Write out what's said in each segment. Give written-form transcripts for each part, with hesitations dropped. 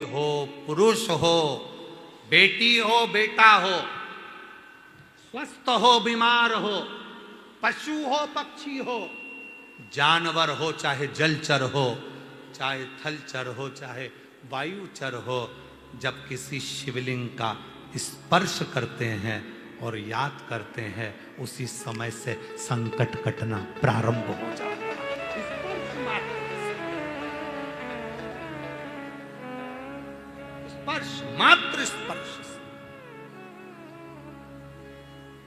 हो, पुरुष हो, बेटी हो, बेटा हो, स्वस्थ हो, बीमार हो, पशु हो, पक्षी हो, जानवर हो, चाहे जलचर हो, चाहे थलचर हो, चाहे वायुचर हो, जब किसी शिवलिंग का स्पर्श करते हैं और याद करते हैं, उसी समय से संकट कटना प्रारंभ हो जाता है। स्पर्श, मात्र स्पर्श।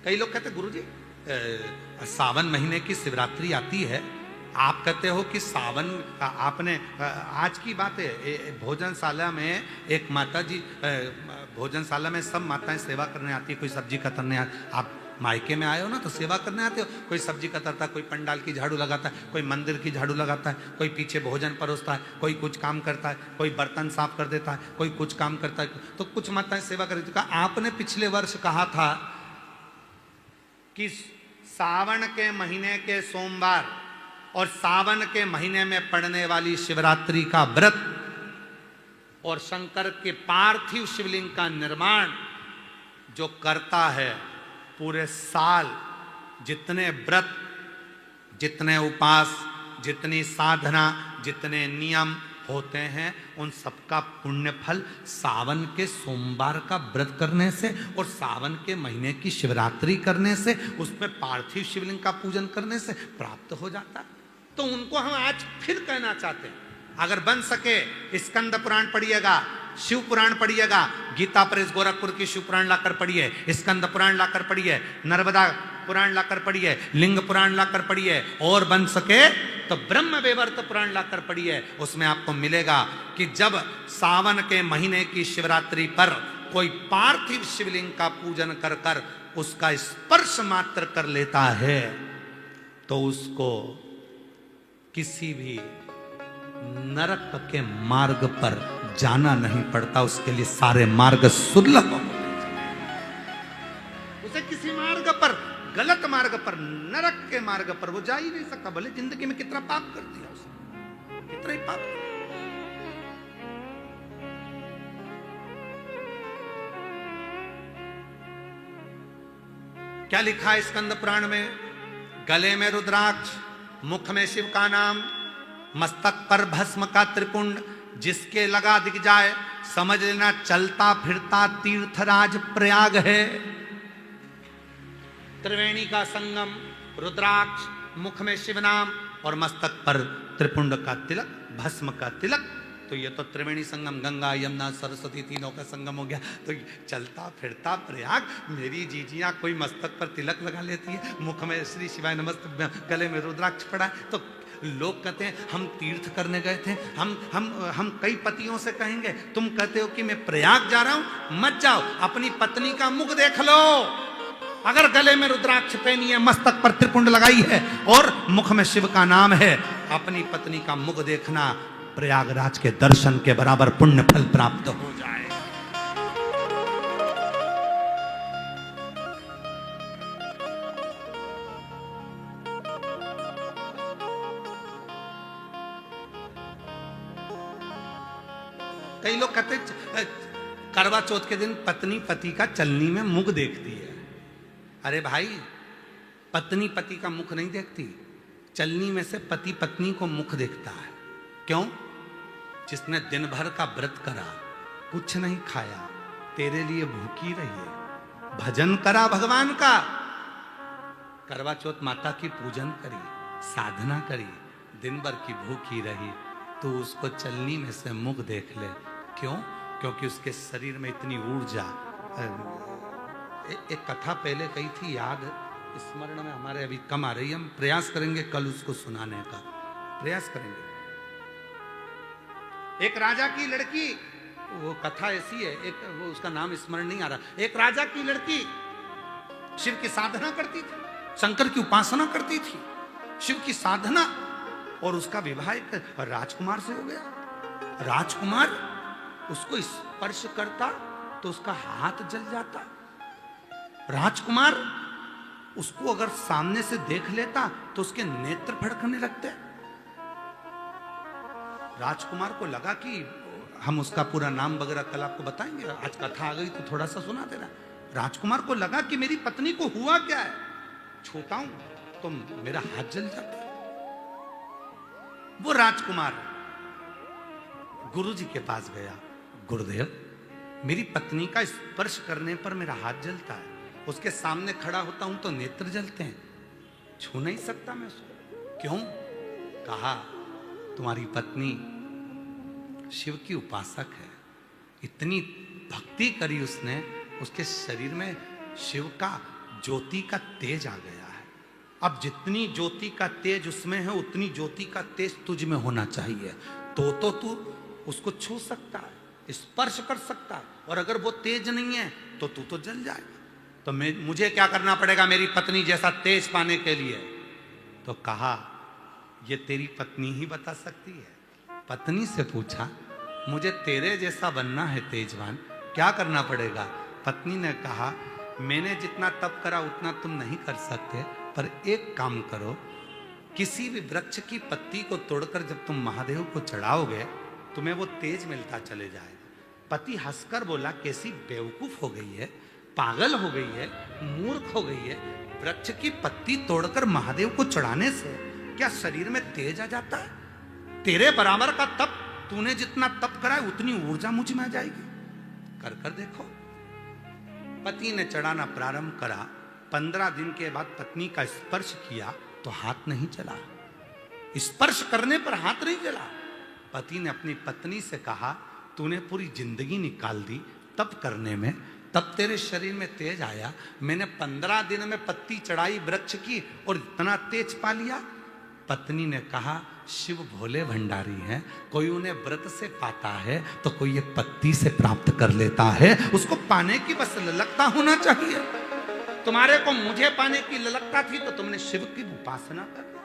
कई लोग कहते गुरुजी सावन महीने की शिवरात्रि आती है, आप कहते हो कि सावन, आपने आज की बात है, भोजनशाला में एक माता जी, भोजनशाला में सब माताएं सेवा करने आती है, कोई सब्जी कतरने आप मायके में आए हो ना तो सेवा करने आते हो, कोई सब्जी कतरता है, कोई पंडाल की झाड़ू लगाता है, कोई मंदिर की झाड़ू लगाता है, कोई पीछे भोजन परोसता है, कोई कुछ काम करता है, कोई बर्तन साफ कर देता है, कोई कुछ काम करता है, तो कुछ माताएं सेवा कर देती। आपने पिछले वर्ष कहा था कि सावन के महीने के सोमवार और सावन के महीने में पड़ने वाली शिवरात्रि का व्रत और शंकर के पार्थिव शिवलिंग का निर्माण जो करता है, पूरे साल जितने व्रत, जितने उपास, जितनी साधना, जितने नियम होते हैं, उन सबका पुण्य फल सावन के सोमवार का व्रत करने से और सावन के महीने की शिवरात्रि करने से, उसमें पार्थिव शिवलिंग का पूजन करने से प्राप्त हो जाता है। तो उनको हम आज फिर कहना चाहते हैं, अगर बन सके स्कंद पुराण पढ़िएगा, शिव पुराण पढ़िएगा, गीता प्रेस गोरखपुर की शिव पुराण लाकर पढ़िए, स्कंद पुराण लाकर पढ़िए, नर्मदा पुराण लाकर पढ़िए, लिंग पुराण लाकर पढ़िए, और बन सके तो ब्रह्म वैवर्त पुराण लाकर पढ़िए। उसमें आपको मिलेगा कि जब सावन के महीने की शिवरात्रि पर कोई पार्थिव शिवलिंग का पूजन कर कर उसका स्पर्श मात्र कर लेता है, तो उसको किसी भी नरक के मार्ग पर जाना नहीं पड़ता, उसके लिए सारे मार्ग सुलभ होते हैं। उसे किसी मार्ग पर, गलत मार्ग पर, नरक के मार्ग पर वो जा ही नहीं सकता, भले जिंदगी में कितना पाप कर दिया उसने, कितना ही पाप। क्या लिखा है स्कंद पुराण में? गले में रुद्राक्ष, मुख में शिव का नाम, मस्तक पर भस्म का त्रिपुंड, जिसके लगा दिख जाए समझ लेना चलता फिरता तीर्थराज प्रयाग है। त्रिवेणी का संगम, रुद्राक्ष, मुख में शिव नाम और मस्तक पर त्रिपुंड का तिलक, भस्म का तिलक, तो ये तो त्रिवेणी संगम, गंगा यमुना सरस्वती तीनों का संगम हो गया। तो चलता फिरता प्रयाग, मेरी जीजियां कोई मस्तक पर तिलक लगा लेती है, मुख में श्री शिवाय नमस्ते, गले में रुद्राक्ष पड़ा, तो लोग कहते हैं हम तीर्थ करने गए थे। हम कई पतियों से कहेंगे, तुम कहते हो कि मैं प्रयाग जा रहा हूं, मत जाओ, अपनी पत्नी का मुख देख लो। अगर गले में रुद्राक्ष पहनी है, मस्तक पर त्रिपुंड लगाई है और मुख में शिव का नाम है, अपनी पत्नी का मुख देखना प्रयागराज के दर्शन के बराबर पुण्य फल प्राप्त हो जाए। कई लोग कहते करवा चौथ के दिन पत्नी पति का चलनी में मुख देखती है। अरे भाई, पत्नी पति का मुख नहीं देखती, चलनी में से पति पत्नी को मुख देखता है। क्यों? जिसने दिन भर का व्रत करा, कुछ नहीं खाया, तेरे लिए भूखी रही, भजन करा भगवान का, करवा चौथ माता की पूजन करी, साधना करी, दिन भर की भूखी रही, तो उसको चलनी में से मुख देख ले। क्यों? क्योंकि उसके शरीर में इतनी ऊर्जा। एक कथा पहले कही थी, याद स्मरण में हमारे अभी कम आ रही है, हम प्रयास करेंगे कल उसको सुनाने का प्रयास करेंगे। एक राजा की लड़की, वो कथा ऐसी है, एक वो उसका नाम स्मरण नहीं आ रहा, एक राजा की लड़की शिव की साधना करती थी, शंकर की उपासना करती थी, शिव की साधना, और उसका विवाह एक राजकुमार से हो गया। राजकुमार उसको स्पर्श करता तो उसका हाथ जल जाता, राजकुमार उसको अगर सामने से देख लेता तो उसके नेत्र फड़कने लगते। राजकुमार को लगा कि हम उसका पूरा नाम वगैरह कल आपको बताएंगे। आज कथा आ गई तो थोड़ा सा सुना देना। राजकुमार को लगा कि मेरी पत्नी को हुआ क्या है, छूता हूं तो मेरा हाथ जल जाता है। वो राजकुमार गुरुजी के पास गया, गुरुदेव मेरी पत्नी का स्पर्श करने पर मेरा हाथ जलता है, उसके सामने खड़ा होता हूं तो नेत्र जलते हैं, छू नहीं सकता मैं उसको। क्यों? कहा तुम्हारी पत्नी शिव की उपासक है, इतनी भक्ति करी उसने, उसके शरीर में शिव का ज्योति का तेज आ गया है। अब जितनी ज्योति का तेज उसमें है उतनी ज्योति का तेज तुझ में होना चाहिए, तो तू उसको छू सकता है, स्पर्श कर सकता है, और अगर वो तेज नहीं है तो तू तो जल जाएगा। तो मुझे क्या करना पड़ेगा मेरी पत्नी जैसा तेज पाने के लिए? तो कहा ये तेरी पत्नी ही बता सकती है। पत्नी से पूछा मुझे तेरे जैसा बनना है तेजवान, क्या करना पड़ेगा? पत्नी ने कहा मैंने जितना तप करा उतना तुम नहीं कर सकते, पर एक काम करो, किसी भी वृक्ष की पत्ती को तोड़कर जब तुम महादेव को चढ़ाओगे तुम्हें वो तेज मिलता चले जाएगा। पति हंसकर बोला कैसी बेवकूफ हो गई है, पागल हो गई है, मूर्ख हो गई है, वृक्ष की पत्ती तोड़कर महादेव को चढ़ाने से क्या शरीर में तेज आ जाता है? तेरे बराबर का तप, तूने जितना तप करा है उतनी ऊर्जा मुझ में आ जाएगी, कर कर देखो। पति ने चढ़ाना प्रारंभ करा। 15 दिन के बाद पत्नी का स्पर्श किया तो हाथ नहीं चला, स्पर्श करने पर हाथ नहीं चला। पति ने अपनी पत्नी से कहा तूने पूरी जिंदगी निकाल दी तप करने में, तब तेरे शरीर में तेज आया, मैंने 15 दिन में पत्ती चढ़ाई वृक्ष की और इतना तेज पा लिया। पत्नी ने कहा शिव भोले भंडारी हैं, कोई उन्हें व्रत से पाता है तो कोई ये पत्ती से प्राप्त कर लेता है, उसको पाने की बस ललकता होना चाहिए। तुम्हारे को मुझे पाने की ललकता थी तो तुमने शिव की उपासना कर ली,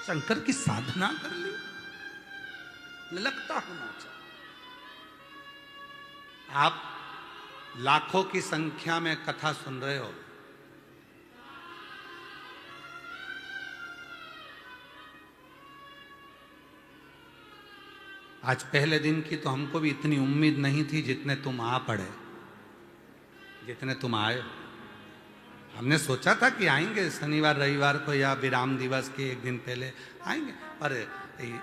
शंकर की साधना कर ली, ललकता होना चाहिए। आप लाखों की संख्या में कथा सुन रहे हो, आज पहले दिन की तो हमको भी इतनी उम्मीद नहीं थी जितने तुम आ पड़े, जितने तुम आए। हमने सोचा था कि आएंगे शनिवार रविवार को या विराम दिवस के एक दिन पहले आएंगे, पर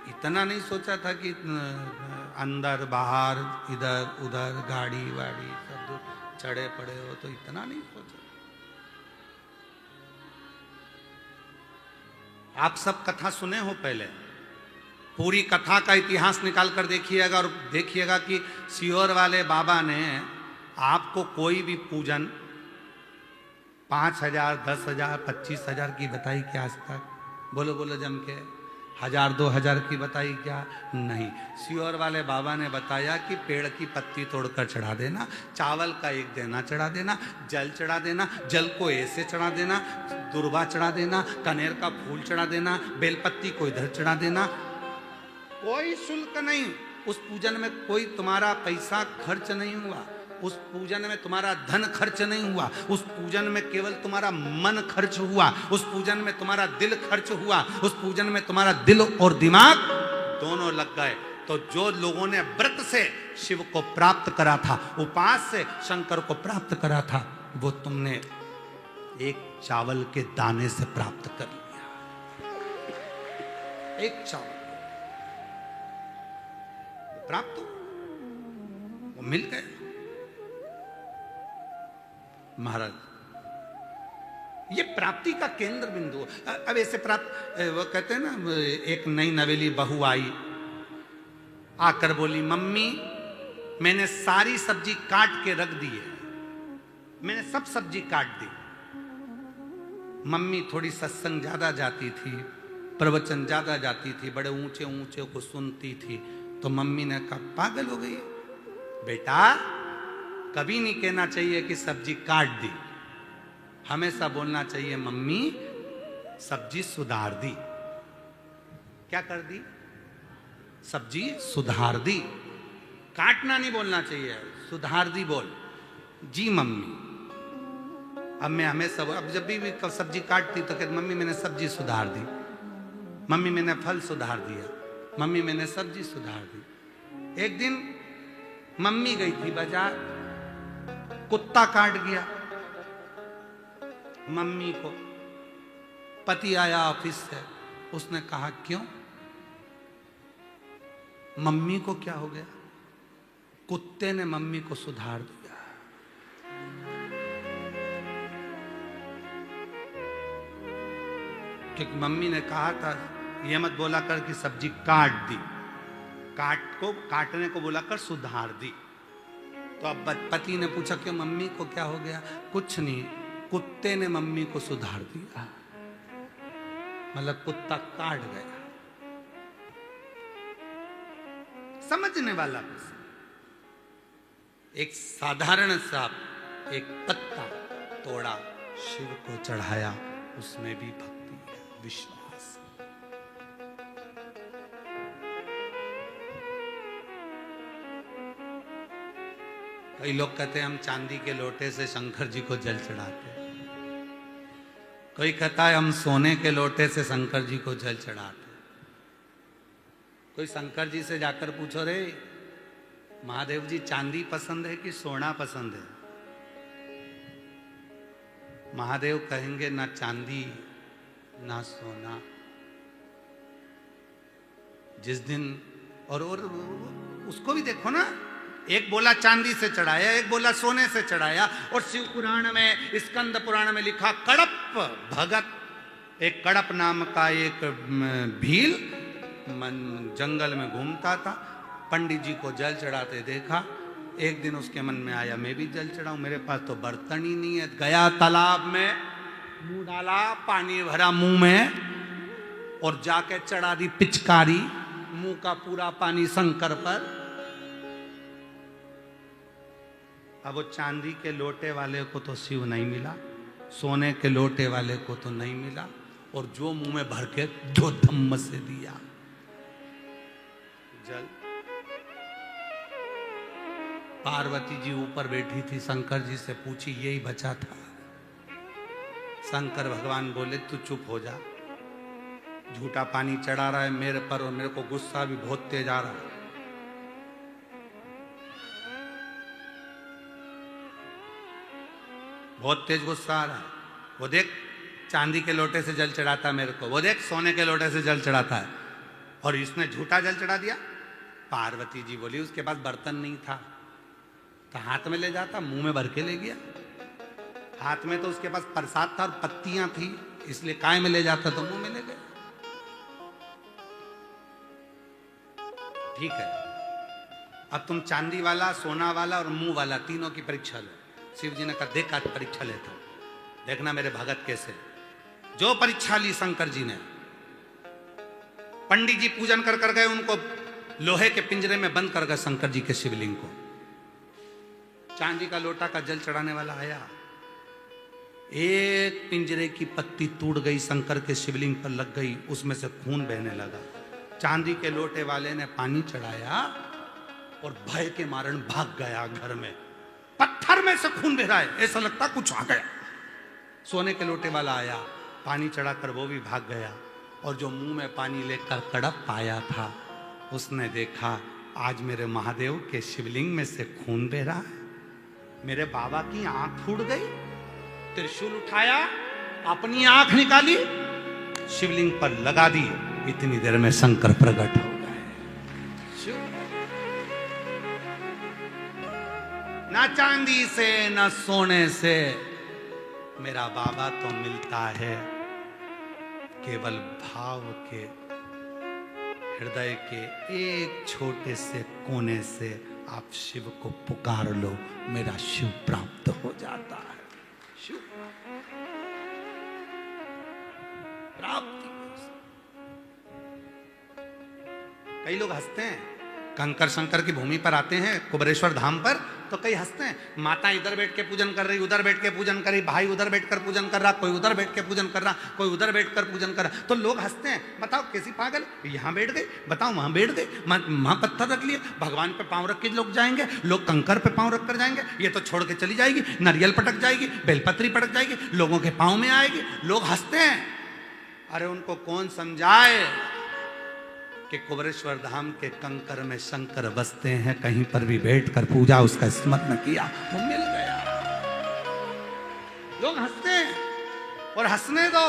इतना नहीं सोचा था कि अंदर बाहर इधर उधर गाड़ी वाड़ी सब चढ़े पड़े हो, तो इतना नहीं सोचा। आप सब कथा सुने हो पहले, पूरी कथा का इतिहास निकाल कर देखिएगा और देखिएगा कि सीहोर वाले बाबा ने आपको कोई भी पूजन 5,000, 10,000, 25,000 की बताई क्या आज तक? बोलो बोलो जम के। 1,000, 2,000 की बताई क्या? नहीं। सीहोर वाले बाबा ने बताया कि पेड़ की पत्ती तोड़कर चढ़ा देना, चावल का एक देना चढ़ा देना, जल चढ़ा देना, जल को ऐसे चढ़ा देना, दुर्वा चढ़ा देना, कनेर का फूल चढ़ा देना, बेलपत्ती को इधर चढ़ा देना, कोई शुल्क नहीं। उस पूजन में कोई तुम्हारा पैसा खर्च नहीं हुआ, उस पूजन में तुम्हारा धन खर्च नहीं हुआ, उस पूजन में केवल तुम्हारा मन खर्च हुआ, उस पूजन में तुम्हारा दिल खर्च हुआ, उस पूजन में तुम्हारा दिल और दिमाग दोनों लग गए। तो जो लोगों ने व्रत से शिव को प्राप्त करा था, उपास से शंकर को प्राप्त करा था, वो तुमने एक चावल के दाने से प्राप्त कर लिया। एक चावल प्राप्त, वो मिल गए। महाराज ये प्राप्ति का केंद्र बिंदु। अब ऐसे प्राप्त, वो कहते हैं ना, एक नई नवेली बहू आई, आकर बोली मम्मी मैंने सारी सब्जी काट के रख दी है, मैंने सब सब्जी काट दी। मम्मी थोड़ी सत्संग ज्यादा जाती थी, प्रवचन ज्यादा जाती थी, बड़े ऊंचे ऊंचे को सुनती थी। तो मम्मी ने कहा पागल हो गई बेटा, कभी नहीं कहना चाहिए कि सब्जी काट दी, हमेशा बोलना चाहिए मम्मी सब्जी सुधार दी। क्या कर दी? सब्जी सुधार दी। काटना नहीं बोलना चाहिए, सुधार दी बोल। जी मम्मी। अब मैं हमेशा, अब जब भी सब्जी काटती तो कहती मम्मी मैंने सब्जी सुधार दी, मम्मी मैंने फल सुधार दिया, मम्मी मैंने सब्जी सुधार दी। एक दिन मम्मी गई थी बाजार, कुत्ता काट गया मम्मी को। पति आया ऑफिस से, उसने कहा क्यों? मम्मी को क्या हो गया? कुत्ते ने मम्मी को सुधार दिया। क्योंकि मम्मी ने कहा था ये मत बोला कर कि सब्जी काट दी, काटने को बोला कर सुधार दी। तो अब पति ने पूछा क्यों, मम्मी को क्या हो गया? कुछ नहीं, कुत्ते ने मम्मी को सुधार दिया। मतलब कुत्ता काट गया। समझने वाला प्रश्न। एक साधारण सा एक पत्ता तोड़ा, शिव को चढ़ाया, उसमें भी भक्ति है, विश्वास। कई लोग कहते हैं हम चांदी के लोटे से शंकर जी को जल चढ़ाते हैं। कोई कहता है हम सोने के लोटे से शंकर जी को जल चढ़ाते। कोई शंकर जी से जाकर पूछो, रे महादेव जी चांदी पसंद है कि सोना पसंद है? महादेव कहेंगे ना चांदी ना सोना। जिस दिन और उसको भी देखो ना, एक बोला चांदी से चढ़ाया, एक बोला सोने से चढ़ाया। और शिव पुराण में, स्कंद पुराण में लिखा कड़प भगत, एक कड़प नाम का एक भील जंगल में घूमता था। पंडित जी को जल चढ़ाते देखा। एक दिन उसके मन में आया मैं भी जल चढ़ाऊं, मेरे पास तो बर्तन ही नहीं है। गया तालाब में, मुंह डाला, पानी भरा मुंह में और जाके चढ़ा दी पिचकारी, मुंह का पूरा पानी शंकर पर। अब वो चांदी के लोटे वाले को तो शिव नहीं मिला, सोने के लोटे वाले को तो नहीं मिला, और जो मुंह में भर के जो धम्म से दिया जल। पार्वती जी ऊपर बैठी थी, शंकर जी से पूछी यही बचा था। शंकर भगवान बोले तू चुप हो जा, झूठा पानी चढ़ा रहा है मेरे पर और मेरे को गुस्सा भी बहुत तेज आ रहा है। बहुत तेज गुस्सा आ रहा है। वो देख चांदी के लोटे से जल चढ़ाता है मेरे को, वो देख सोने के लोटे से जल चढ़ाता है, और इसने झूठा जल चढ़ा दिया। पार्वती जी बोली उसके पास बर्तन नहीं था तो हाथ में ले जाता, मुंह में भर के ले गया। हाथ में तो उसके पास प्रसाद था और पत्तियां थी, इसलिए काय में ले जाता तो मुंह में ले गया। ठीक है, अब तुम चांदी वाला, सोना वाला और मुंह वाला तीनों की परीक्षा लो। शिव जी ने कहा देख आज परीक्षा लेता हूं, देखना मेरे भगत कैसे। जो परीक्षा ली शंकर जी ने, पंडित जी पूजन कर कर गए, उनको लोहे के पिंजरे में बंद कर गए शंकर जी के शिवलिंग को। चांदी का लोटा का जल चढ़ाने वाला आया, एक पिंजरे की पत्ती टूट गई, शंकर के शिवलिंग पर लग गई, उसमें से खून बहने लगा। चांदी के लोटे वाले ने पानी चढ़ाया और भय के मारण भाग गया घर में। पत्थर में से खून बह रहा है, ऐसा लगता कुछ आ गया। सोने के लोटे वाला आया, पानी चढ़ाकर वो भी भाग गया, और जो मुंह में पानी लेकर कड़प पाया था उसने देखा आज मेरे महादेव के शिवलिंग में से खून बह रहा है। मेरे बाबा की आंख फूट गई। त्रिशूल उठाया, अपनी आंख निकाली, शिवलिंग पर लगा दी। इतनी देर में शंकर प्रकट हो गए। ना चांदी से ना सोने से मेरा बाबा तो मिलता है, केवल भाव के, हृदय के एक छोटे से कोने से आप शिव को पुकार लो, मेरा शिव प्राप्त हो जाता है। शिव प्राप्ति। कई लोग हंसते हैं, कंकर शंकर की भूमि पर आते हैं, कुबरेश्वर धाम पर, तो कई हंसते हैं। माता इधर बैठ के पूजन कर रही, उधर बैठ के पूजन कर रही, भाई उधर बैठकर पूजन कर रहा, कोई उधर बैठ के पूजन कर रहा, कोई उधर बैठकर पूजन कर रहा। तो लोग हंसते हैं, बताओ कैसी पागल, यहाँ बैठ गई, बताओ वहां बैठ गई, वहां पत्थर रख लिए, भगवान पे पांव रख के लोग जाएंगे, लोग कंकर पे पांव रख कर जाएंगे, ये तो छोड़ के चली जाएगी, नारियल पटक जाएगी, बेलपत्री पटक जाएगी, लोगों के पांव में आएगी। लोग हंसते हैं। अरे उनको कौन समझाए, कि कुबरेश्वर धाम के कंकर में शंकर बसते हैं, कहीं पर भी बैठ कर पूजा उसका स्मरण किया, वो मिल गया। लोग हंसते हैं और हंसने दो,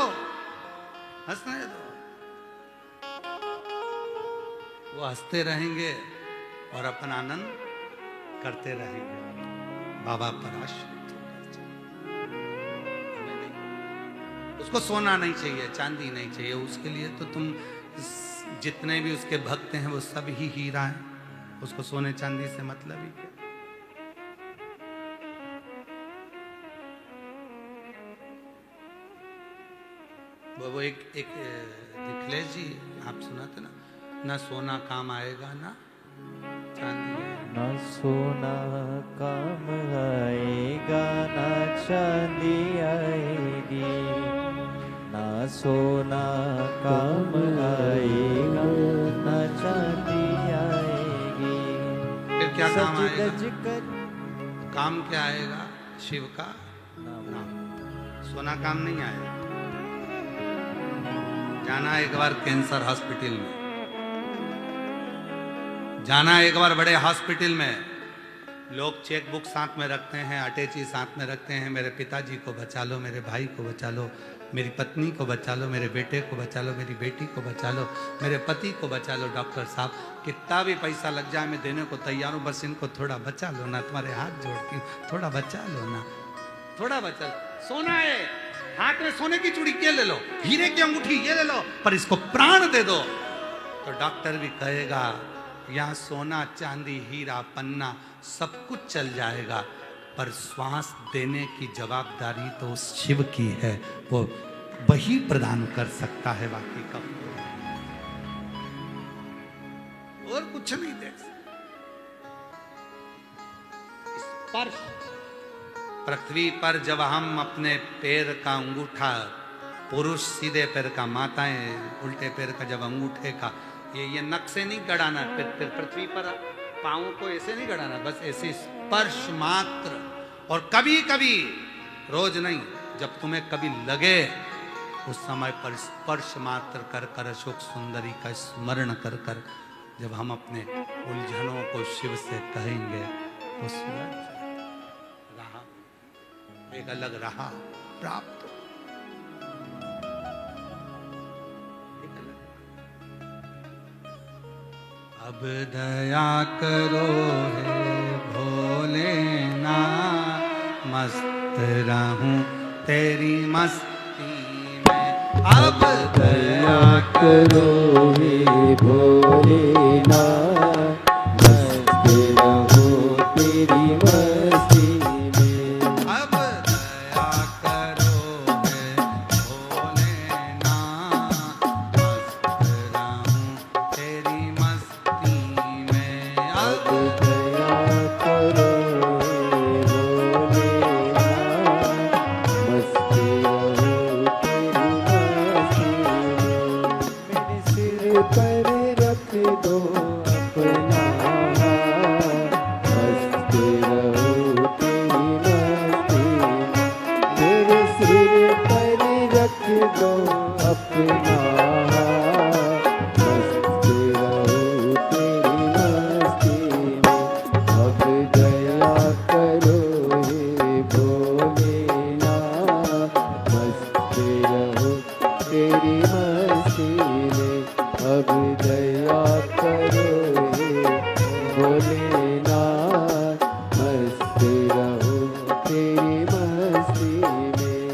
हंसने दो। वो हंसते रहेंगे और अपना आनंद करते रहेंगे। बाबा पराश्रित उसको सोना नहीं चाहिए, चांदी नहीं चाहिए, उसके लिए तो तुम जितने भी उसके भक्त हैं वो सब ही हीरा हैं, उसको सोने चांदी से मतलब ही क्या। वो एक निखिलेश जी आप सुनाते ना सोना काम आएगा ना चांदी आएगा। ना सोना काम आएगा ना चांदी आएगी, ना सोना काम आएगा ना चांदी आएगी। फिर क्या काम सज आएगा? धज कर काम क्या आएगा? शिव का नाम। सोना काम नहीं आएगा। जाना एक बार कैंसर हॉस्पिटल में, जाना एक बार बड़े हॉस्पिटल में, लोग चेक बुक साथ में रखते हैं, अटैची साथ में रखते हैं, मेरे पिताजी को बचा लो, मेरे भाई को बचा लो, मेरी पत्नी को बचा लो, मेरे बेटे को बचा लो, मेरी बेटी को बचा लो, मेरे पति को बचा लो। डॉक्टर साहब कितना भी पैसा लग जाए मैं देने को तैयार हूँ, बस इनको थोड़ा बचा लो ना, तुम्हारे हाथ जोड़ती हूँ, थोड़ा बचा लो ना, थोड़ा बचा लो। सोना है हाथ में, सोने की चूड़ी ये ले लो, हीरे की अंगूठी ये ले लो, पर इसको प्राण दे दो। तो डॉक्टर भी कहेगा यहाँ सोना चांदी हीरा पन्ना सब कुछ चल जाएगा, पर श्वास देने की जवाबदारी तो उस शिव की है, वो वही प्रदान कर सकता है, बाकी का और कुछ नहीं दे सकता। स्पर्श पृथ्वी पर जब हम अपने पैर का अंगूठा, पुरुष सीधे पैर का, माताएं उल्टे पैर का, जब अंगूठे का ये नख से नहीं गड़ाना, फिर पृथ्वी पर पांव को ऐसे नहीं गड़ाना, बस ऐसे स्पर्श मात्र। और कभी कभी, रोज नहीं, जब तुम्हें कभी लगे उस समय पर स्पर्श मात्र कर कर अशोक सुंदरी का स्मरण कर कर जब हम अपने उलझनों को शिव से कहेंगे तो सूरज रहा, एक अलग रहा प्राप्त। अब दया करो हे भोलेनाथ, मस्त रहूं तेरी मस्ती में। अब दया करो हे भोलेनाथ, मस्त रहो तेरी मस्ती में। अब दया करो हे भोलेनाथ, मस्त रहूं तेरी मस्ती में। अब दया करो हे भोलेनाथ, मस्त रहो तेरी मस्ती में। मेरे सिर पर रख दो अपना हाथ, मस्त रहो तेरी मस्ती में। मेरे सिर पर रख दो अपना हाथ, मस्त रहो तेरी मस्ती में। अब दया करो हे भोलेनाथ, मस्त रहो तेरी मस्ती में। अब दया करो हे भोलेनाथ, मस्त रहो तेरी मस्ती में।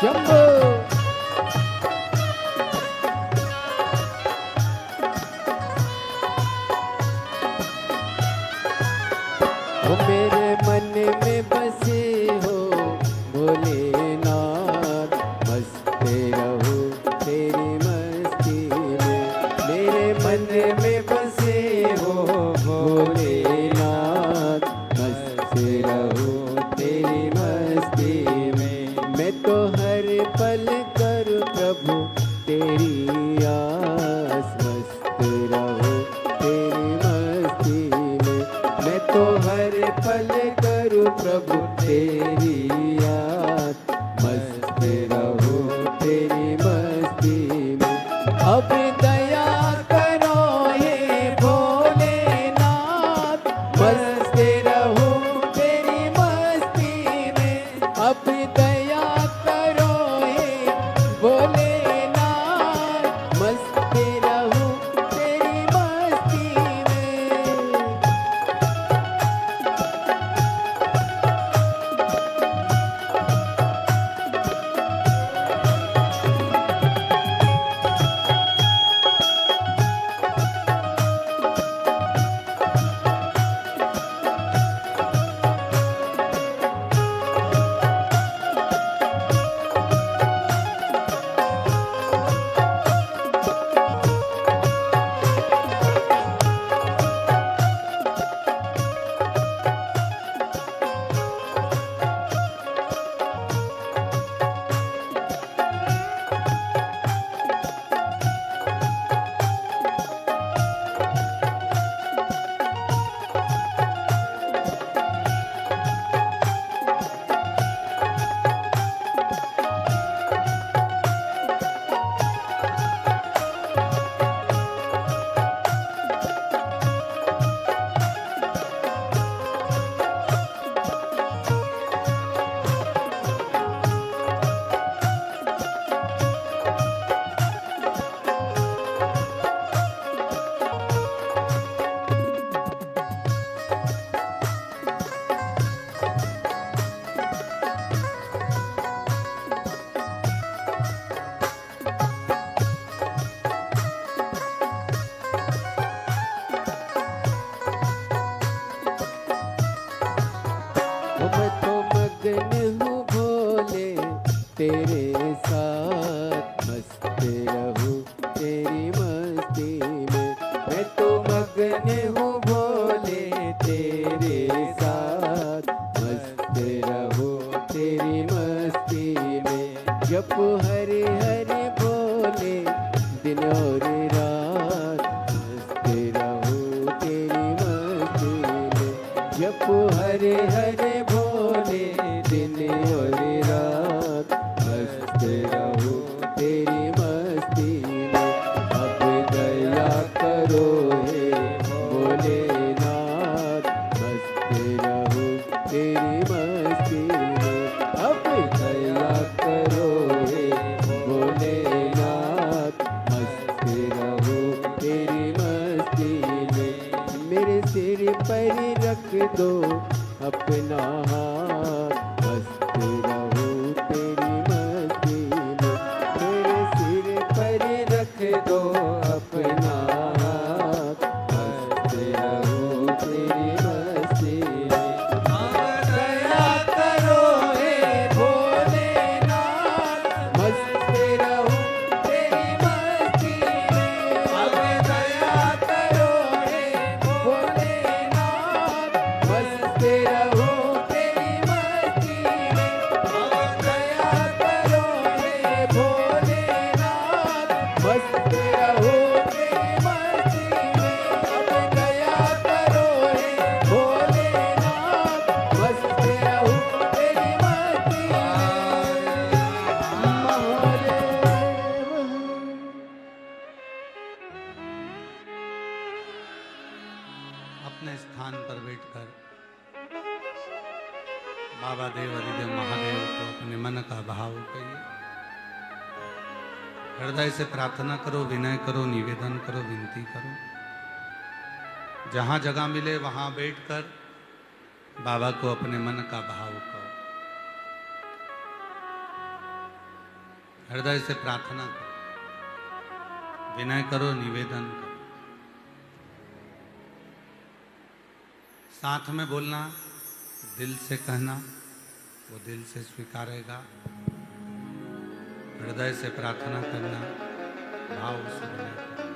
शंभो ओ मेरे मन में बसे हो भोलेनाथ, मस्त रहो तेरी मस्ती में। मेरे मन में बसे हो भोलेनाथ, मस्त रहो तेरी मस्ती में। मैं तो हर पल करूं प्रभु तेरी आस, मस्त रहो तेरी मस्ती में। मैं तो हर पल करूं प्रभु तेरी याद, मस्त रहो तेरी मस्ती में। अब दया करो हे भोलेनाथ, मस्त रहो तेरी मस्ती में। अब दया करो हे भोलेनाथ, मस्त रहो तेरी मस्ती में। मैं तो मगन हूँ भोले तेरे साथ, मस्त रहूं तेरी मस्ती में। मैं तो मगन हूँ भोले तेरे साथ, मस्त रहूं तेरी मस्ती में। जप हरे हरे भोले दिन और रात, मस्त रहूं तेरी मस्ती में। जप हरे हरे भोले दिन और रात, मस्त रहो तेरी मस्ती में। अब दया करो हे भोलेनाथ, मस्त रहो तेरी मस्ती में। अब दया करो हे भोलेनाथ, मस्त रहो तेरी मस्ती में। मेरे सिर पर रख दो अपना हाथ, मस्त रहो तेरी मस्ती में। मेरे सिर पर रख दो अपना हाथ, मस्त रहो तेरी मस्ती में। अब दया करो हे भोलेनाथ, मस्त रहो तेरी मस्ती में। अब दया करो हे भोलेनाथ, मस्त रहो तेरी मस्ती में। अब दया करो हे भोलेनाथ, मस्त रहो तेरी मस्ती में। अब दया करो हे भोलेनाथ, मस्त रहो तेरी मस्ती में। अपने स्थान पर बैठकर बाबा देव हरिदेव महादेव को अपने मन का भाव कहिए। हृदय से प्रार्थना करो, विनय करो, निवेदन करो, विनती करो। जहां जगह मिले वहां बैठकर बाबा को अपने मन का भाव कहो। हृदय से प्रार्थना करो, विनय करो, निवेदन करो। साथ में बोलना, दिल से कहना, वो दिल से स्वीकारेगा। हृदय से प्रार्थना करना, भाव से विनय करना।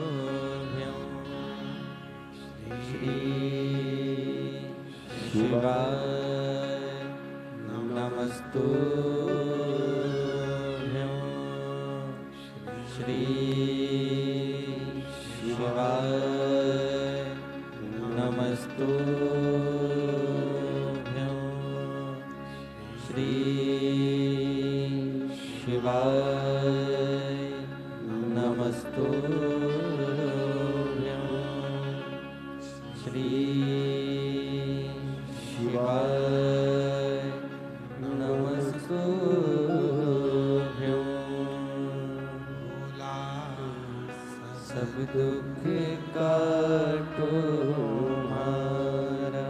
नमस्तुभ्यं श्री शिवाय नमस्तुभ्यं श्री शिवाय नमस्तुभ्यं श्री शिवाय नमस्तुभ्यं श्री शिवाय नमस्तुभ्यं। सब दुख काटो हमारा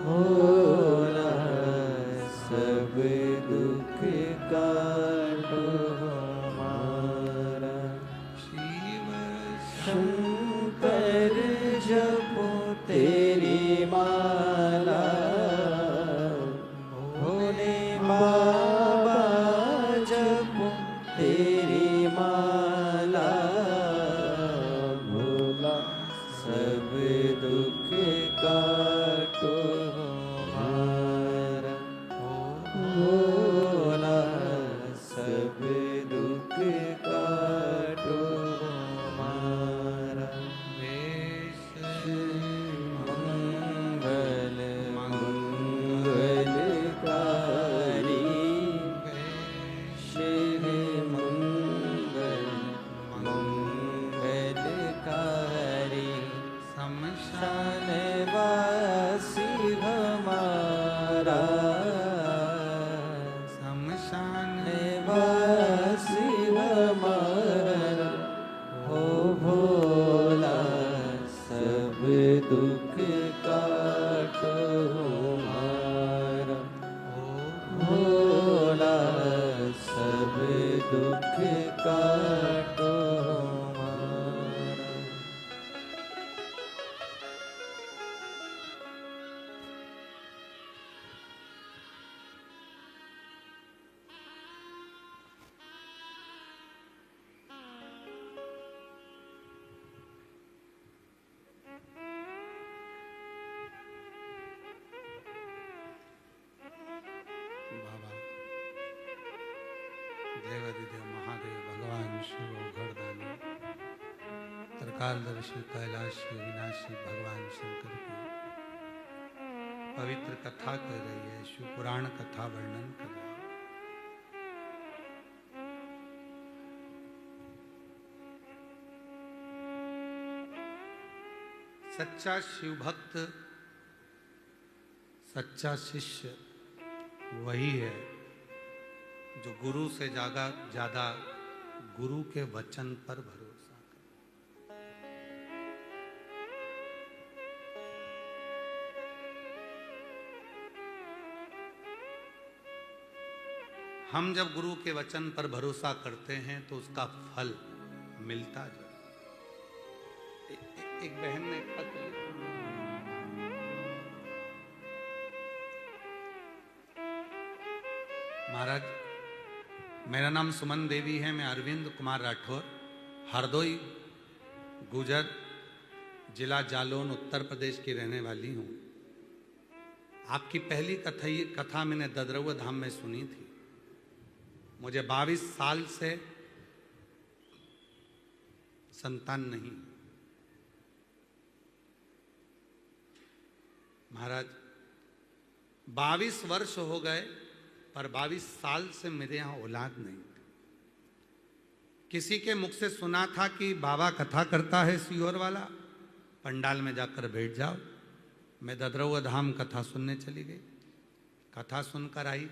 भोला, सब दुख काटो हमारा। शंकर जपो तेरी माला, भोले बाबा जपो तेरी माला, भोला सब दुख काटो हमारा, भोला सब दुख काटो हमारा। मंगल मंगलकारी शिव मंगल मंगलकारी, शमशान वासी हमारा, शमशान वासी हमारा। हो भोला सब दुख काटो हमारा, भोला सब दुख काटो हमारा। बाबा देवादिदेव महादेव भगवान शिव घरदानी त्रिकालदर्शी कैलाशी विनाशी भगवान शंकर की पवित्र कथा कर रही है, शिव पुराण कथा वर्णन कर रही है। सच्चा शिव भक्त, सच्चा शिष्य वही है जो गुरु से ज्यादा गुरु के वचन पर भरोसा करे। हम जब गुरु के वचन पर भरोसा करते हैं तो उसका फल मिलता जाए। एक बहन ने पत्र लिखा, महाराज मेरा नाम सुमन देवी है, मैं अरविंद कुमार राठौर हरदोई गुजर, जिला जालौन, उत्तर प्रदेश की रहने वाली हूँ। आपकी पहली कथा मैंने ददरउआ धाम में सुनी थी। मुझे 22 साल से संतान नहीं। महाराज 22 वर्ष हो गए, पर 22 साल से मेरे यहाँ औलाद नहीं थी। किसी के मुख से सुना था कि बाबा कथा करता है सीहोर वाला, पंडाल में जाकर बैठ जाओ। मैं ददरउआ धाम कथा सुनने चली गई। कथा सुनकर आई,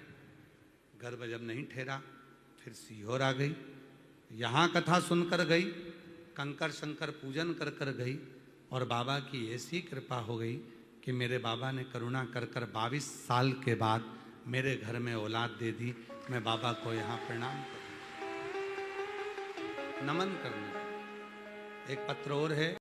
गर्भ जब नहीं ठहरा फिर सीहोर आ गई। यहाँ कथा सुनकर गई, कंकर शंकर पूजन कर कर गई, और बाबा की ऐसी कृपा हो गई कि मेरे बाबा ने करुणा कर कर 22 साल के बाद मेरे घर में औलाद दे दी। मैं बाबा को यहाँ प्रणाम करूँ, नमन करने। एक पत्र और है,